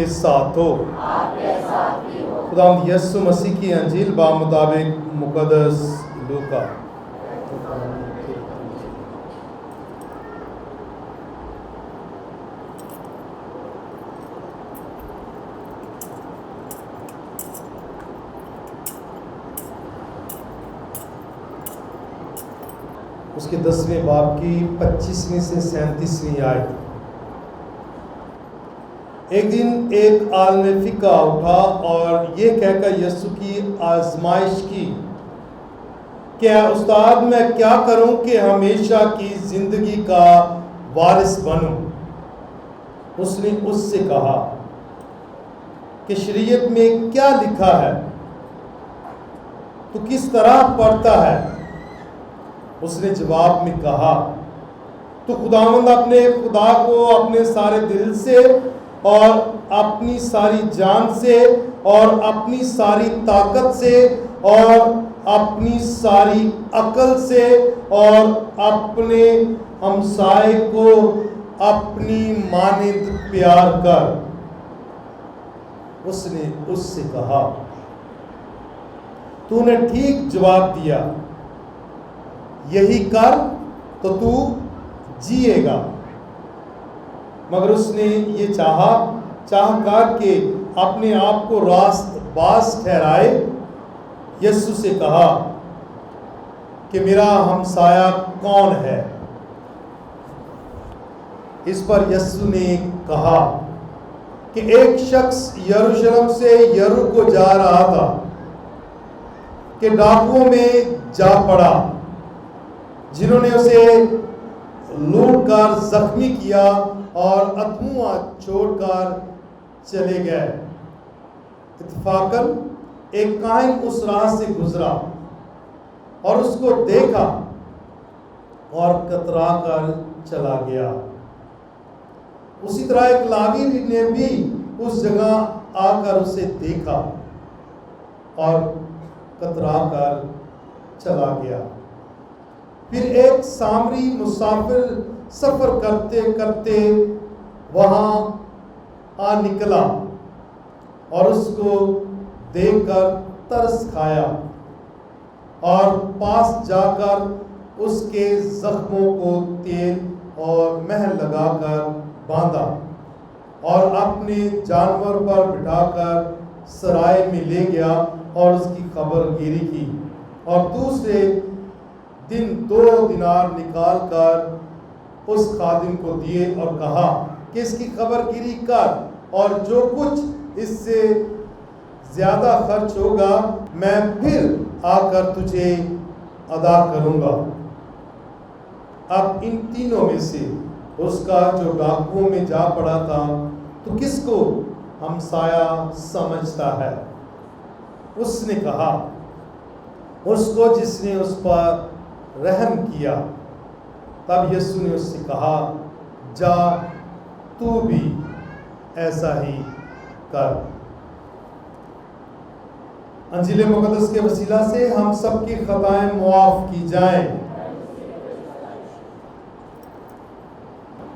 کے ساتھ ہو۔ خداوند یسوع مسیح کی انجیل بامطابق مقدس لوکا۔ اس کے 10ویں باب کی 25ویں سے 37ویں آیت۔ ایک دن ایک عالم فقہ اٹھا اور یہ کہہ کر یسوع کی آزمائش کی کہ اے استاد، میں کیا کروں کہ ہمیشہ کی زندگی کا وارث بنوں؟ اس نے اس سے کہا کہ شریعت میں کیا لکھا ہے؟ تو کس طرح پڑھتا ہے؟ اس نے جواب میں کہا، تو خداوند اپنے خدا کو اپنے سارے دل سے اور اپنی ساری جان سے اور اپنی ساری طاقت سے اور اپنی ساری عقل سے اور اپنے ہمسائے کو اپنی مانند پیار کر۔ اس نے اس سے کہا، تو نے ٹھیک جواب دیا، یہی کر تو تو جیے گا۔ مگر اس نے یہ چاہ کر کہ اپنے آپ کو راست باز ٹھہرائے، یسوع سے کہا کہ میرا ہمسایہ کون ہے؟ اس پر یسوع نے کہا کہ ایک شخص یروشلم سے یریکو کو جا رہا تھا کہ ڈاکوؤں میں جا پڑا، جنہوں نے اسے لوٹ کر زخمی کیا اور اتھموا چھوڑ کر چلے گئے۔ اتفاقاً ایک کاہن اس راہ سے گزرا اور اس کو دیکھا اور کترا کر چلا گیا۔ اسی طرح ایک لاوی نے بھی اس جگہ آ کر اسے دیکھا اور کترا کر چلا گیا۔ پھر ایک سامری مسافر سفر کرتے کرتے وہاں آ نکلا اور اس کو دیکھ کر ترس کھایا اور پاس جا کر اس کے زخموں کو تیل اور مہر لگا کر باندھا اور اپنے جانور پر بٹھا کر سرائے میں لے گیا اور اس کی خبر گیری کی، اور دوسرے دن 2 دینار نکال کر اس خادم کو دیے اور کہا کہ اس کی خبر گیری کر، اور جو کچھ اس سے زیادہ خرچ ہوگا میں پھر آ کر تجھے ادا کروں گا۔ اب ان تینوں میں سے اس کا جو ڈاکوؤں میں جا پڑا تھا تو کس کو ہمسایہ سمجھتا ہے؟ اس نے کہا، اس کو جس نے اس پر رحم کیا۔ تب یسوع نے اس سے کہا، جا تو بھی ایسا ہی کر۔ انجیل مقدس کے وسیلہ سے ہم سب کی خطائیں معاف کی جائیں۔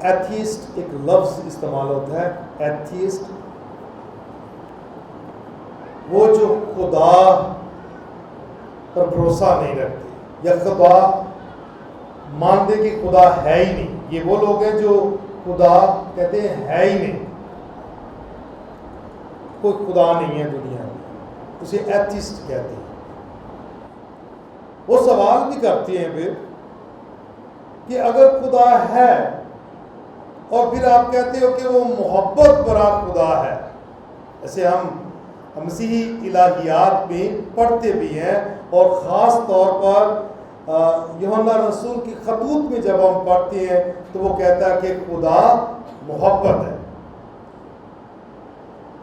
ایتھیسٹ ایک لفظ استعمال ہوتا ہے، ایتھیسٹ وہ جو خدا پر بھروسہ نہیں رکھتے یا خدا مانتے کہ خدا ہے ہی نہیں۔ یہ وہ لوگ ہیں جو خدا کہتے ہیں ہے ہی نہیں، کوئی خدا نہیں ہے دنیا میں، اسے ایتھیسٹ کہتے ہیں۔ وہ سوال بھی کرتے ہیں پھر کہ اگر خدا ہے اور پھر آپ کہتے ہو کہ وہ محبت بھرا خدا ہے، ایسے ہم مسیحی الہیات میں پڑھتے بھی ہیں، اور خاص طور پر یوحنا رسول کی خطوط میں جب ہم پڑھتے ہیں تو وہ کہتا ہے کہ خدا محبت ہے۔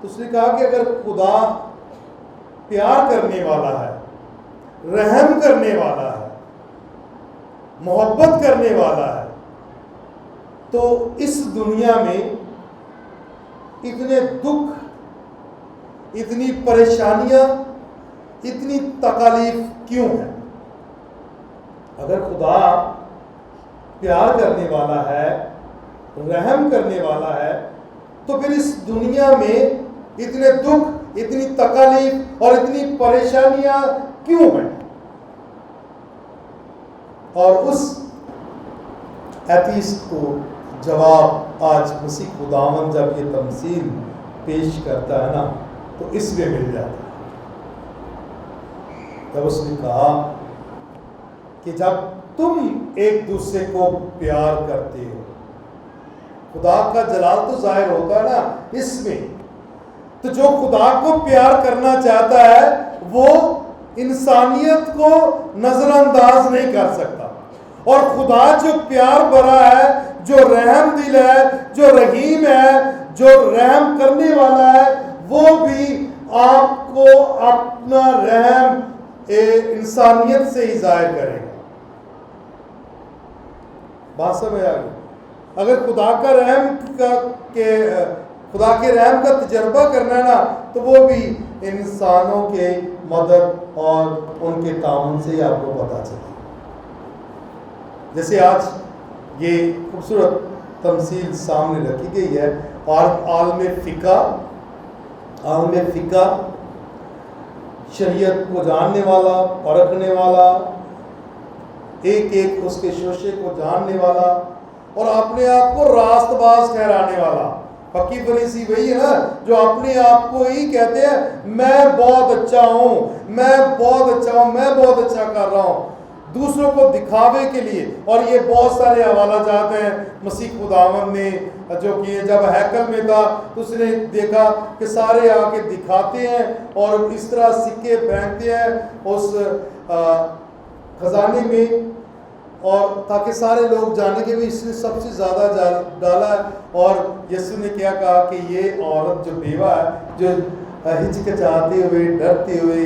تو اس نے کہا کہ اگر خدا پیار کرنے والا ہے، رحم کرنے والا ہے، محبت کرنے والا ہے، تو اس دنیا میں اتنے دکھ، اتنی پریشانیاں، اتنی تکالیف کیوں ہیں؟ اگر خدا پیار کرنے والا ہے، رحم کرنے والا ہے، تو پھر اس دنیا میں اتنے دکھ، اتنی تکالیف اور اتنی پریشانیاں کیوں ہیں؟ اور اس ایتھیسٹ کو جواب آج مسیح خداوند جب یہ تمثیل پیش کرتا ہے نا تو اس میں مل جاتا ہے، جب اس نے کہا کہ جب تم ایک دوسرے کو پیار کرتے ہو، خدا کا جلال تو ظاہر ہوتا ہے نا اس میں، تو جو خدا کو پیار کرنا چاہتا ہے وہ انسانیت کو نظر انداز نہیں کر سکتا، اور خدا جو پیار بھرا ہے، جو رحم دل ہے، جو رحیم ہے، جو رحم کرنے والا ہے، وہ بھی آپ کو اپنا رحم انسانیت سے ہی ظاہر کرے گا۔ بات سمجھ آ گئی؟ اگر خدا کے رحم کا تجربہ کرنا ہے نا تو وہ بھی انسانوں کے مدد اور ان کے تعاون سے ہی آپ کو پتہ چلے۔ جیسے آج یہ خوبصورت تمثیل سامنے رکھی گئی ہے، اور عالم فقہ شریعت کو جاننے والا، پرکھنے والا، ایک ایک اس کے شوشے کو جاننے والا اور اپنے آپ کو راست باز ٹھہرانے والا۔ فقی فریسی وہی ہے نا جو اپنے آپ کو ہی کہتے ہیں میں بہت اچھا ہوں، میں بہت اچھا ہوں، میں بہت اچھا کر رہا ہوں، دوسروں کو دکھاوے کے لیے۔ اور یہ بہت سارے حوالہ جات ہیں مسیح خداوند نے جو کہ جب ہیکل میں تھا تو اس نے دیکھا کہ سارے آ کے دکھاتے ہیں اور اس طرح سکے پھینکتے ہیں اس خزانے میں، اور تاکہ سارے لوگ جانے کہ بھی اس نے سب سے زیادہ ڈالا ہے۔ اور یسوع نے کیا کہا کہ یہ عورت جو بیوہ ہے، جو ہچکچاتے ہوئے، ڈرتے ہوئے،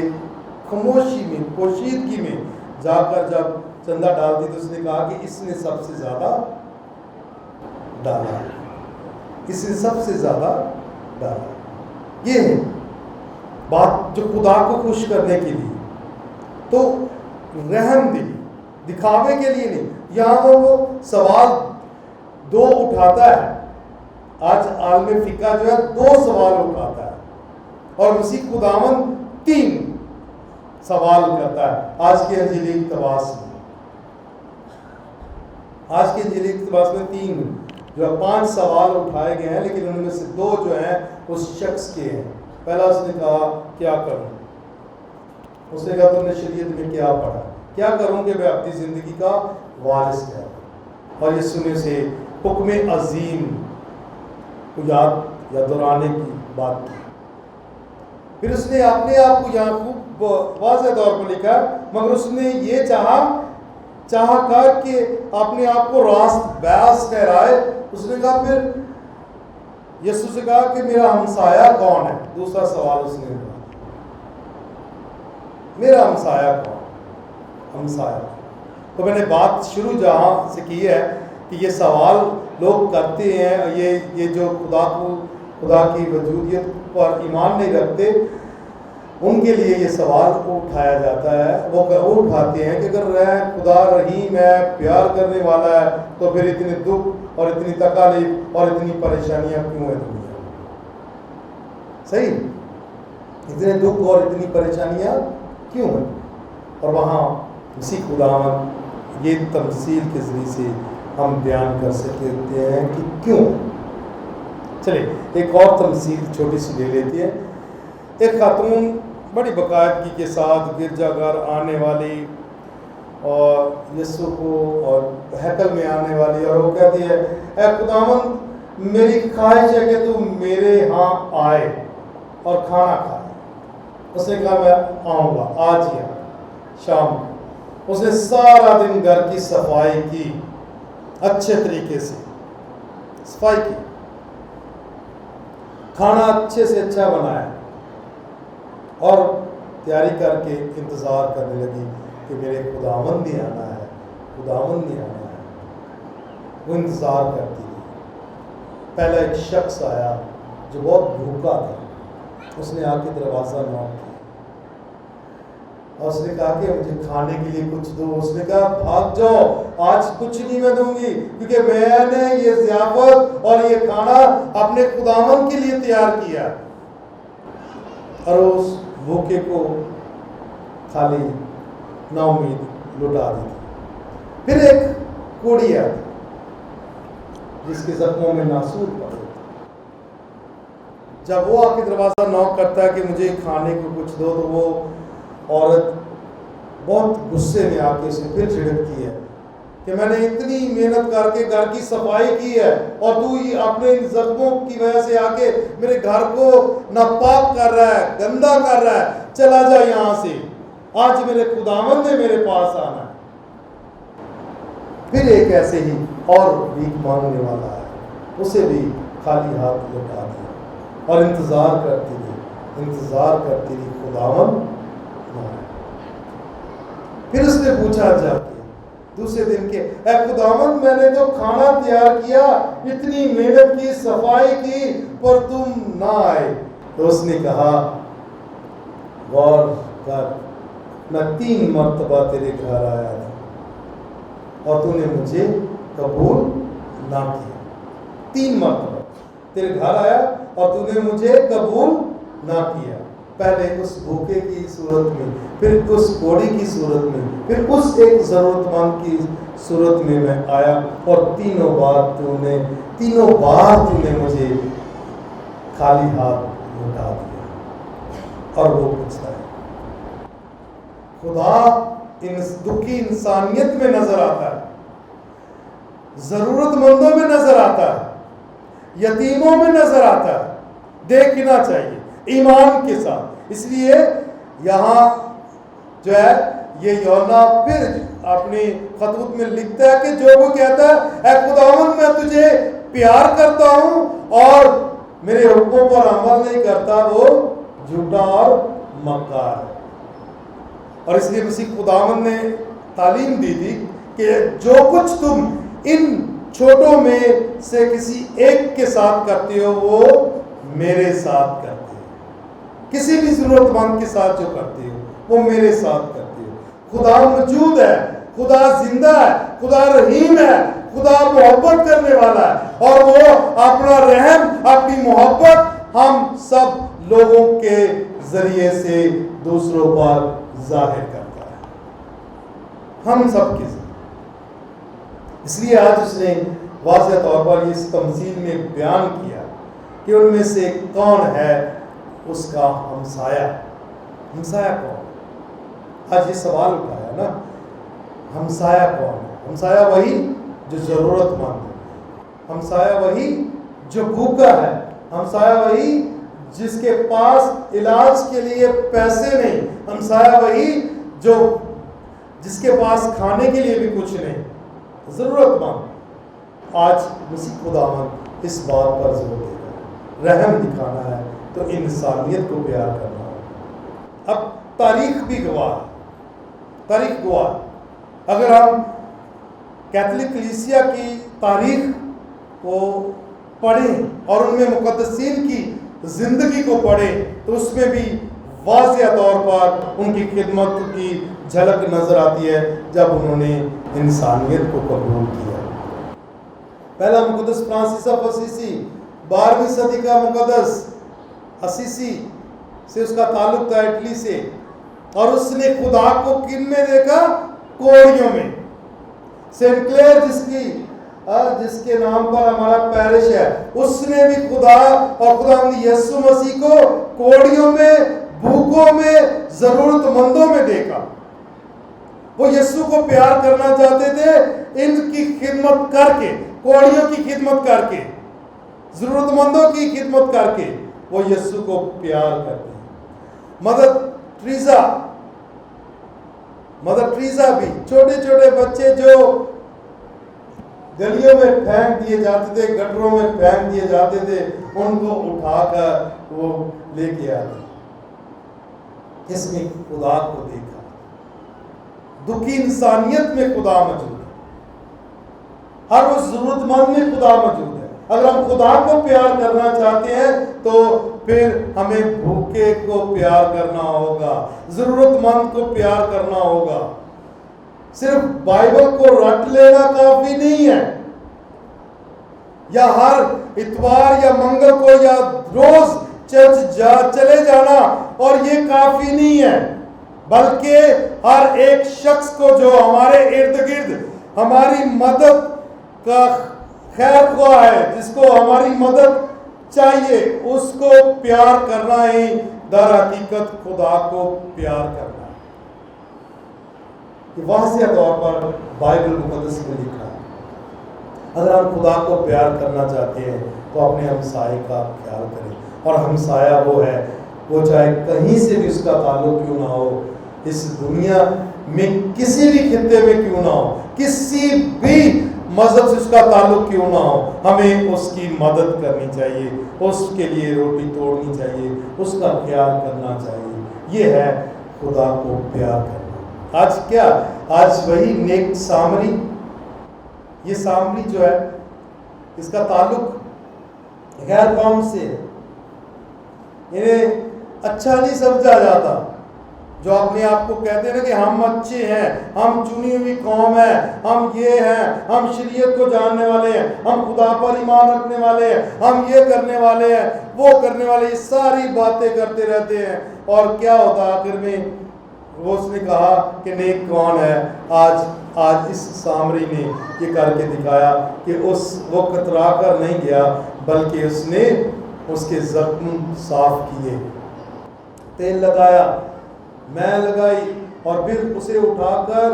خاموشی میں، پوشیدگی میں جا کر جب چندہ ڈالتی تو اس نے کہا کہ اس نے سب سے زیادہ ڈالا، اس نے سب سے زیادہ ڈالا۔ یہ ہے بات جو خدا کو خوش کرنے کے لیے، تو رحم دلی، دکھاوے کے لیے نہیں۔ یہاں وہ سوال دو اٹھاتا ہے، آج عالم فقہ جو ہے دو سوال اٹھاتا ہے، اور مسیح خداوند 3 سوال کرتا ہے آج کے انجیلی اقتباس میں۔ آج کے انجیلی اقتباس میں 3 جو 5 سوال اٹھائے گئے ہیں، لیکن ان میں سے 2 جو ہیں اس شخص کے ہیں۔ پہلا اس نے کہا کیا کروں، اس نے کہا تم نے شریعت میں کیا پڑھا، کیا کروں کہ میں اپنی زندگی کا وارث ٹھہروں، اور یہ سننے سے حکم عظیم کو یاد یا دہرانے کی بات کی۔ پھر اس نے اپنے آپ کو یہاں خوب واضح طور پر لکھا، مگر اس نے یہ چاہا کر کہ اپنے آپ کو راست باز ٹھہرائے۔ اس نے کہا پھر یسوع سے کہا کہ میرا ہمسایہ کون ہے؟ دوسرا سوال اس نے کہا میرا ہمسایہ کون؟ ہمسایہ۔ تو میں نے بات شروع جہاں سے کی ہے کہ یہ سوال لوگ کرتے ہیں، یہ جو خدا کی وجودیت پر ایمان نہیں رکھتے، ان کے لیے یہ سوال اٹھایا جاتا ہے، وہ اٹھاتے ہیں کہ اگر خدا رحیم ہے، پیار کرنے والا ہے، تو پھر اتنے دکھ اور اتنی تکالیف اور اتنی پریشانیاں کیوں ہیں دنیا میں؟ صحیح، اتنے دکھ اور اتنی پریشانیاں کیوں ہیں؟ اور وہاں مسیح خداوند یہ تمثیل کے ذریعے سے ہم بیان کر سکتے ہیں کہ کیوں۔ چلے ایک اور تمثیل چھوٹی سی لے لیتے ہیں۔ ایک خاتون بڑی باقاعدگی کے ساتھ گرجا گھر آنے والی اور یسوع کو اور ہیکل میں آنے والی، اور وہ کہتی ہے اے خداوند میری خواہش ہے کہ تو میرے ہاں آئے اور کھانا کھائے۔ اس نے کہا میں آؤں گا، آج ہی شام کو۔ اس نے سارا دن گھر کی صفائی کی، اچھے طریقے سے صفائی کی، کھانا اچھے سے اچھا بنایا، اور تیاری کر کے انتظار کرنے لگی کہ میرے خداوند نے آنا ہے، خداوند نے آنا ہے۔ وہ انتظار کرتی تھی۔ پہلا ایک شخص آیا جو بہت بھوکا تھا، اس نے آ کے دروازہ نوک کیا۔ اور اس نے کہا کہ مجھے کھانے کے لیے کچھ دو. اس نے کہا بھاگ جاؤ, آج کچھ نہیں میں دوں گی, کیونکہ میں نے یہ ضیافت اور یہ کھانا اپنے خداوند کے لیے تیار کیا. اور اس بھوکے کو خالی نا امید لٹا دی. پھر ایک کوڑی آتی جس کے زخموں میں ناسور پڑے. جب وہ آ کے دروازہ نوک کرتا ہے کہ مجھے کھانے کو کچھ دو, تو وہ عورت بہت غصے میں آ کے اسے پھر جھڑکتی ہے کہ میں نے اتنی محنت کر کے گھر کی صفائی کی ہے اور تو اپنے زخموں کی وجہ سے آ کے میرے گھر کو ناپاک کر رہا ہے, گندا کر رہا ہے, چلا جا یہاں سے, آج میرے خداوند نے میرے پاس آنا ہے. پھر ایک ایسے ہی اور بھیک مانگنے والا ہے, اسے بھی خالی ہاتھ لوٹا دیا اور انتظار کرتی رہی خداوند. پھر اس نے پوچھا جا کے دوسرے دن کے, اے خداوند میں نے تو کھانا تیار کیا, اتنی محنت کی, صفائی کی, پر تم نہ آئے. تو اس نے کہا غور کر, میں 3 مرتبہ تیرے گھر آیا تھا اور تو نے مجھے قبول نہ کیا. 3 مرتبہ تیرے گھر آیا اور تو نے مجھے قبول نہ کیا. پہلے اس بھوکے کی صورت میں, پھر اس کوڑی کی صورت میں, پھر اس ایک ضرورت مند کی صورت میں میں آیا, اور تینوں بار تو نے مجھے خالی ہاتھ لوٹا دیا. اور وہ پوچھتا ہے, خدا دکھی انسانیت میں نظر آتا ہے, ضرورت مندوں میں نظر آتا ہے, یتیموں میں نظر آتا ہے. دیکھنا چاہیے ایمان کے ساتھ. اس لیے یہاں جو ہے یہ یوحنا پھر اپنی خطوط میں لکھتا ہے کہ جو وہ کہتا ہے, اے خداوند میں تجھے پیار کرتا ہوں اور میرے حکموں پر عمل نہیں کرتا, وہ جھوٹا اور مکار ہے. اور اس لیے مسیح خداوند نے تعلیم دی تھی کہ جو کچھ تم ان چھوٹوں میں سے کسی ایک کے ساتھ کرتے ہو وہ میرے ساتھ کرتے ہو. کسی بھی ضرورت مند کے ساتھ جو کرتے ہو وہ میرے ساتھ کرتے ہو. خدا موجود ہے, خدا زندہ ہے, خدا رحیم ہے, خدا محبت کرنے والا ہے, اور وہ اپنا رحم, اپنی محبت ہم سب لوگوں کے ذریعے سے دوسروں پر ظاہر کرتا ہے, ہم سب کے ذریعے. اس لیے آج اس نے واضح طور پر اس تمثیل میں بیان کیا کہ ان میں سے کون ہے اس کا ہمسایہ. ہمسایہ کون؟ آج یہ سوال اٹھایا نا, ہمسایہ کون ہے؟ ہمسایہ وہی جو ضرورت مند ہے, ہمسایہ وہی جو بھوکا ہے, ہمسایہ وہی جس کے پاس علاج کے لیے پیسے نہیں, ہمسایہ وہی جس کے پاس کھانے کے لیے بھی کچھ نہیں, ضرورت مند. آج مسیح خداوند اس بات پر زور دے رہا ہے, رحم دکھانا ہے تو انسانیت کو پیار کرنا ہے. اب تاریخ بھی گواہ, تاریخ گواہ. اگر ہم کیتھولک کلیسیا کی تاریخ کو پڑھیں اور ان میں مقدسین کی زندگی کو پڑھیں تو اس میں بھی واضح طور پر ان کی خدمت کی جھلک نظر آتی ہے جب انہوں نے انسانیت کو قبول کیا. پہلا مقدس فرانسس آف اسیسی, 12ویں صدی کا مقدس اسیسی سے اس کا تعلق تھا, اٹلی سے, اور اس نے خدا کو کن میں دیکھا؟ کوڑیوں میں. سینٹ کلیئر جس کے نام پر ہمارا پیرش ہے, اس نے بھی خدا اور خدا یسوع مسیح کو کوڑیوں میں, بھوکوں میں, ضرورت مندوں میں دیکھا. وہ یسوع کو پیار کرنا چاہتے تھے ان کی خدمت کر کے, کوڑیوں کی خدمت کر کے, ضرورت مندوں کی خدمت کر کے وہ یسوع کو پیار کرتے ہیں. مدر ٹریزا بھی, چھوٹے چھوٹے بچے جو گلیوں میں پھینک دیے جاتے تھے, گٹروں میں پھینک دیے جاتے تھے, ان کو اٹھا کر وہ لے کے آتے. اس میں خدا کو دیکھا. دکھی انسانیت میں خدا موجود ہے, ہر اس ضرورت مند میں خدا موجود ہے. اگر ہم خدا کو پیار کرنا چاہتے ہیں تو پھر ہمیں بھوکے کو پیار کرنا ہوگا، ضرورت مند کو پیار کرنا ہوگا۔ صرف بائبل کو رٹ لینا کافی نہیں ہے، یا ہر اتوار یا منگل کو یا روز چرچ چلے جانا اور یہ کافی نہیں ہے، بلکہ ہر ایک شخص کو جو ہمارے ارد گرد ہماری مدد کا خیر خواہ ہے، جس کو ہماری مدد چاہیے، اس کو پیار کرنا ہی در حقیقت خدا کو پیار کرنا ہے۔ یہ واضح طور پر بائبل مقدس میں لکھا ہے۔ اگر ہم خدا کو پیار کرنا چاہتے ہیں تو اپنے ہمسائے کا خیال کریں، اور ہمسایہ وہ ہے، وہ چاہے کہیں سے بھی اس کا تعلق کیوں نہ ہو، اس دنیا میں کسی بھی خطے میں کیوں نہ ہو، کسی بھی مذہب سے اس کا تعلق کیوں نہ ہو، ہمیں اس کی مدد کرنی چاہیے، اس کے لیے روٹی توڑنی چاہیے، اس کا خیال کرنا چاہیے۔ یہ ہے خدا کو پیار کرنا۔ آج کیا؟ آج وہی نیک سامری، یہ سامری جو ہے اس کا تعلق غیر قوم سے ہے، انہیں اچھا نہیں سمجھا جاتا، جو اپنے آپ کو کہتے ہیں کہ ہم اچھے ہیں، ہم چنی ہوئی قوم ہے، ہم یہ ہیں، ہم شریعت کو جاننے والے ہیں، ہم خدا پر ایمان رکھنے والے ہیں، ہم یہ کرنے والے ہیں، وہ کرنے والے، یہ ساری باتیں کرتے رہتے ہیں، اور کیا ہوتا آخر میں؟ وہ اس نے کہا کہ نیک کون ہے؟ آج اس سامری نے یہ کر کے دکھایا کہ وہ کترا کر نہیں گیا، بلکہ اس نے اس کے زخم صاف کیے، تیل لگایا، میں لگائی، اور پھر اسے اٹھا کر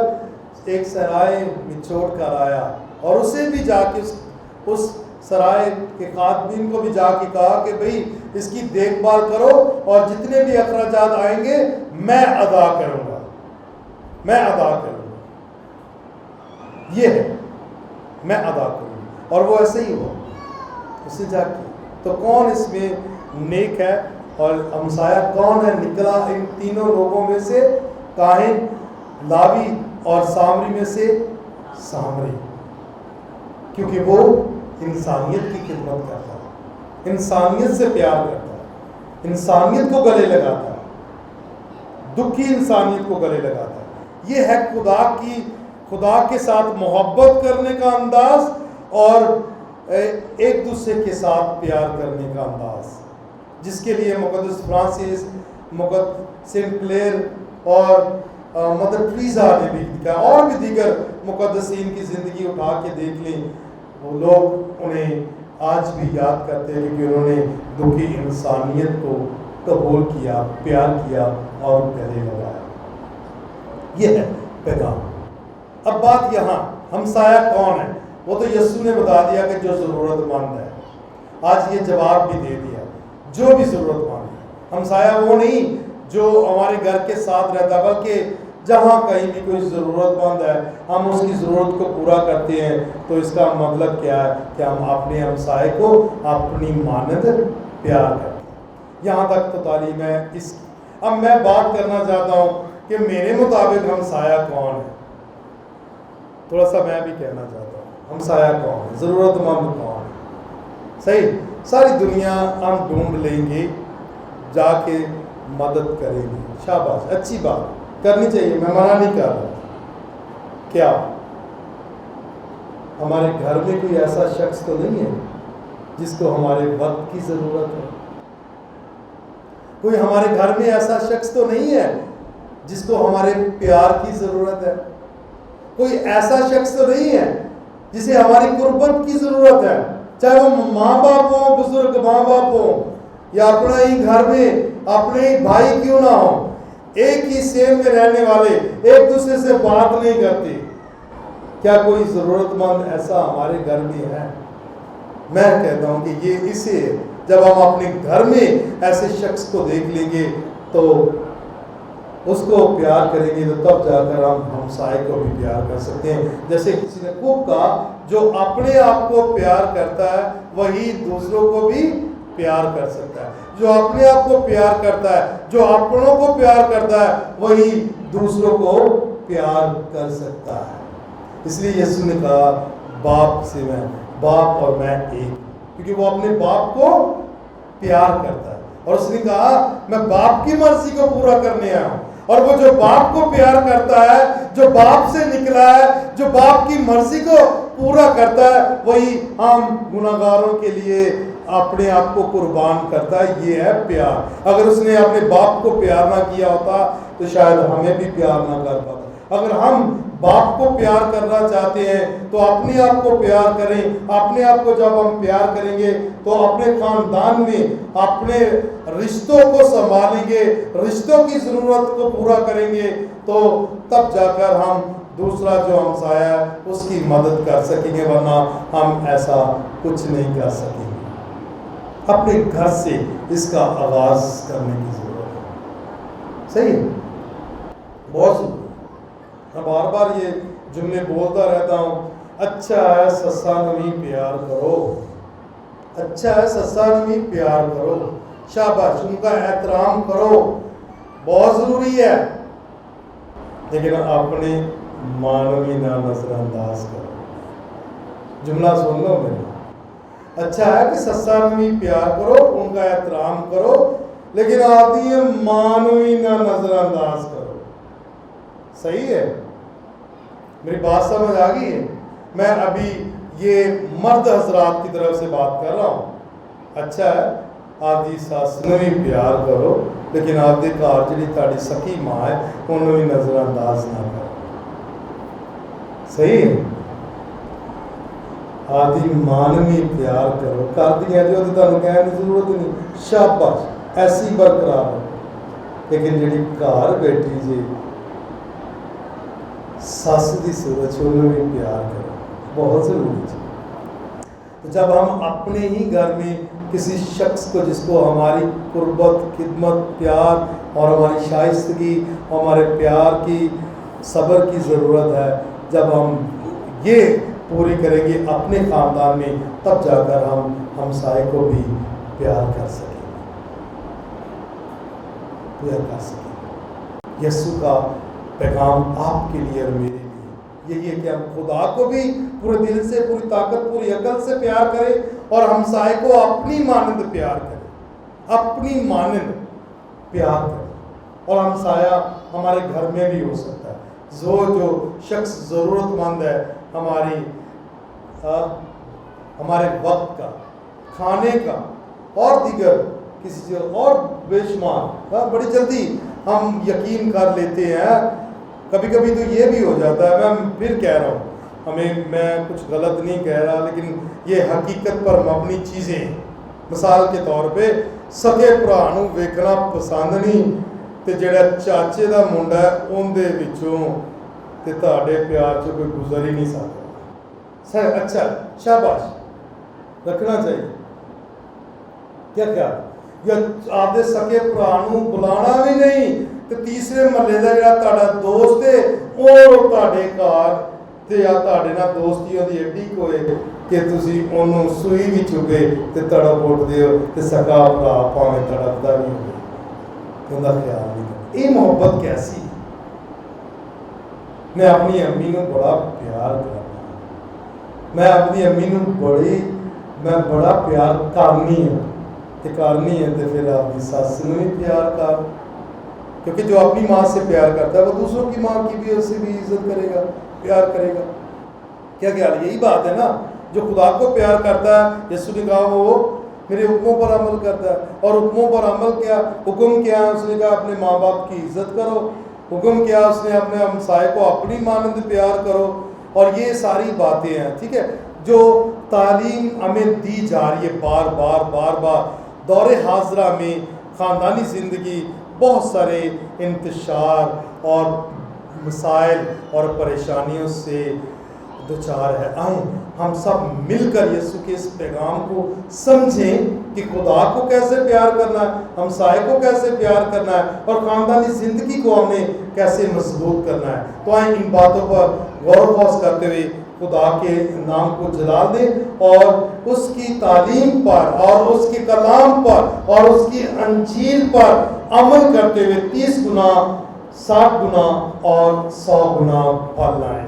ایک سرائے میں چھوڑ کر آیا، اور اسے بھی جا کے اس سرائے کے خادمین کو بھی جا کے کہا کہ بھئی اس کی دیکھ بھال کرو، اور جتنے بھی اخراجات آئیں گے میں ادا کروں گا، میں ادا کروں گا، یہ ہے میں ادا کروں گا۔ اور وہ ایسے ہی ہوا، اسے جا کے۔ تو کون اس میں نیک ہے اور ہمسایہ کون ہے؟ نکلا ان تینوں لوگوں میں سے کاہن، لاوی اور سامری میں سے سامری، کیونکہ وہ انسانیت کی خدمت کرتا ہے، انسانیت سے پیار کرتا ہے، انسانیت کو گلے لگاتا ہے، دکھی انسانیت کو گلے لگاتا ہے۔ یہ ہے خدا کے ساتھ محبت کرنے کا انداز، اور ایک دوسرے کے ساتھ پیار کرنے کا انداز، جس کے لیے مقدس فرانسس، مقدس سینٹ کلیئر اور مدر ٹریزا نے بھی لکھا، اور بھی دیگر مقدسین کی زندگی اٹھا کے دیکھ لیں، وہ لوگ انہیں آج بھی یاد کرتے ہیں کہ انہوں نے دکھی انسانیت کو قبول کیا، پیار کیا اور گلے لگایا۔ یہ ہے پیغام۔ اب بات یہاں ہمسایہ کون ہے؟ وہ تو یسوع نے بتا دیا کہ جو ضرورت مند ہے۔ آج یہ جواب بھی دے دیا، جو بھی ضرورت مند ہے۔ ہمسایہ وہ نہیں جو ہمارے گھر کے ساتھ رہتا، بلکہ جہاں کہیں بھی کوئی ضرورت مند ہے ہم اس کی ضرورت کو پورا کرتے ہیں۔ تو اس کا مطلب کیا ہے؟ کہ ہم اپنے ہمسائے کو اپنی مانند پیار کرتے ہیں۔ یہاں تک تو تعلیم ہے اس کی۔ اب میں بات کرنا چاہتا ہوں کہ میرے مطابق ہمسایہ کون ہے۔ تھوڑا سا میں بھی کہنا چاہتا ہوں، ہمسایہ کون ہے، ضرورت مند کون ہے؟ صحیح، ساری دنیا ہم ڈھونڈ لیں گے، جا کے مدد کریں گے، شاباش، اچھی بات کرنی چاہیے، میں منع نہیں کر رہا۔ کیا ہمارے گھر میں کوئی ایسا شخص تو نہیں ہے جس کو ہمارے وقت کی ضرورت ہے؟ کوئی ہمارے گھر میں ایسا شخص تو نہیں ہے جس کو ہمارے پیار کی ضرورت ہے؟ کوئی ایسا شخص تو نہیں ہے جسے ہماری قربت کی ضرورت ہے؟ چاہے وہ ماں باپ ہوں، بزرگ ماں باپ ہوں، یا اپنا ہی گھر میں اپنے ہی بھائی کیوں نہ ہوں، ایک ہی سین میں رہنے والے، ایک دوسرے سے بات نہیں کرتے، کیا کوئی ضرورت مند ایسا ہمارے گھر میں ہے؟ میں کہتا ہوں کہ یہ اسے جب ہم اپنے گھر میں ایسے شخص کو دیکھ لیں گے تو اس کو پیار کریں گے، تو تب جا کر ہم ہمسائے کو بھی پیار کر سکتے ہیں۔ جیسے کسی نے خوب کہا، جو اپنے آپ کو پیار کرتا ہے وہی دوسروں کو بھی پیار کر سکتا ہے۔ جو اپنے آپ کو پیار کرتا ہے، جو اپنوں کو پیار کرتا ہے، وہی دوسروں کو پیار کر سکتا ہے۔ اس لیے یسوع نے کہا باپ اور میں ایک، کیونکہ وہ اپنے باپ کو پیار کرتا ہے، اور اس نے کہا میں باپ کی مرضی کو پورا کرنے آیا ہوں. اور وہ جو باپ کو پیار کرتا ہے, جو باپ سے نکلا ہے, جو باپ کی مرضی کو پورا کرتا ہے, وہی ہم گناہگاروں کے لیے اپنے آپ کو قربان کرتا ہے. یہ ہے پیار. اگر اس نے اپنے باپ کو پیار نہ کیا ہوتا تو شاید ہمیں بھی پیار نہ کر پاتا. اگر ہم باپ کو پیار کرنا چاہتے ہیں تو اپنے آپ کو پیار کریں. اپنے آپ کو جب ہم پیار کریں گے تو اپنے خاندان میں اپنے رشتوں کو سنبھالیں گے, رشتوں کی ضرورت کو پورا کریں گے, تو تب جا کر ہم دوسرا جو ہمسایہ ہے اس کی مدد کر سکیں گے, ورنہ ہم ایسا کچھ نہیں کر سکیں گے. اپنے گھر سے اس کا آغاز کرنے کی ضرورت ہے. صحیح ہے, بہت ضروری. میں بار بار یہ جملے بولتا رہتا ہوں. اچھا ہے سسا نویں پیار کرو, اچھا ہے سسا نویں پیار کرو, شاباش, ان کا احترام کرو, بہت ضروری ہے. لیکن اپنے مانوی نہ نظر انداز کرو. جملہ سن لو میرے. اچھا ہے کہ سسا نویں پیار کرو, ان کا احترام کرو, لیکن آتی ہے مانوی نہ نظر انداز کرو. صحیح ہے, میری بات سمجھ آ گئی ہے؟ میں ابھی یہ مرد حضرات کی طرف سے بات کر رہا ہوں. اچھا ہے آدھی ساس نوں بھی پیار کرو, لیکن آپ دے گھر جڑی تہاڈی سکی ماں ہے انہوں بھی نظر انداز نہ کرو. صحیح ہے, آدھی ماں بھی پیار کرو, کر دیا جو تمہیں کہنے کی ضرورت نہیں, شاباش, ایسی برقرار ہو. لیکن جڑی گھر بیٹھی جی سس کی صورت انہوں بھی پیار کرو, بہت ضروری ہے. جب ہم اپنے ہی گھر میں کسی شخص کو جس کو ہماری قربت, خدمت, پیار اور ہماری شائستگی, ہمارے پیار کی, صبر کی ضرورت ہے, جب ہم یہ پوری کریں گے اپنے خاندان میں, تب جا کر ہم ہمسائے کو بھی پیار کر سکیں گے, پیار کر سکیں گے. یسوع کا پیغام آپ کے لیے اور میرے لیے یہی ہے کہ ہم خدا کو بھی پورے دل سے, پوری طاقت, پوری عقل سے پیار کریں, اور ہمسائے کو اپنی مانند پیار کریں, اپنی مانند پیار کریں. اور ہمسایہ ہمارے گھر میں بھی ہو سکتا ہے. جو شخص ضرورت مند ہے ہمارے وقت کا, کھانے کا اور دیگر کسی چیز اور بے شمار, بڑی جلدی ہم یقین کر لیتے ہیں. کبھی کبھی تو یہ بھی ہو جاتا ہے, میں پھر کہہ رہا ہوں, میں کچھ غلط نہیں کہہ رہا, لیکن یہ حقیقت پر مبنی چیزیں ہیں. مثال کے طور پہ سکے بھرا نوں ویکھنا پسند نہیں, تے جڑا چاچے دا منڈا ہے اون دے وچوں تے تہاڈے پیار چ کوئی گزر ہی نہیں سکتا. اچھا, شاباش, رکھنا چاہیے. کیا یا آپ دے سکے بھرا نوں بلانا بھی نہیں, تے تیسرے محلے دا جڑا تہاڈا دوست ہے او تہاڈے گھر تے یا تہاڈے نال دوستی دی ایڈی کوئی کہ تسی اونوں سوئی بھی چکے تے تڑپ اٹھدے ہو, تے سکا بھرا پاویں تڑپدا بھی ہوے, اوندا خیال نہیں کردا. یہ محبت کیسی ہے؟ میں اپنی امی نوں بڑا پیار کرنا, میں اپنی امی نوں میں بڑا پیار کرنی ہے, تے کرنی ہے تے پھر اپنی سس نوں بھی پیار کر, کیونکہ جو اپنی ماں سے پیار کرتا ہے وہ دوسروں کی ماں کی بھی اس سے بھی عزت کرے گا, پیار کرے گا. کیا خیال؟ یہی بات ہے نا. جو خدا کو پیار کرتا ہے, یسوع نے کہا وہ میرے حکموں پر عمل کرتا ہے. اور حکموں پر عمل کیا, حکم کیا ہے؟ اس نے کہا اپنے ماں باپ کی عزت کرو. حکم کیا اس نے؟ اپنے ہمسائے کو اپنی مانند پیار کرو. اور یہ ساری باتیں ہیں, ٹھیک ہے, جو تعلیم ہمیں دی جا رہی ہے بار بار دور حاضرہ میں. خاندانی زندگی بہت سارے انتشار اور مسائل اور پریشانیوں سے دوچار ہے. آئیں ہم سب مل کر یسوع کے اس پیغام کو سمجھیں کہ خدا کو کیسے پیار کرنا ہے, ہمسائے کو کیسے پیار کرنا ہے, اور خاندانی زندگی کو ہم نے کیسے مضبوط کرنا ہے. تو آئیں ان باتوں پر غور و خوض کرتے ہوئے خدا کے نام کو جلال دیں, اور اس کی تعلیم پر اور اس کے کلام پر اور اس کی انجیل پر عمل کرتے ہوئے 30 گنا 60 گنا اور 100 گنا پھل لائیں.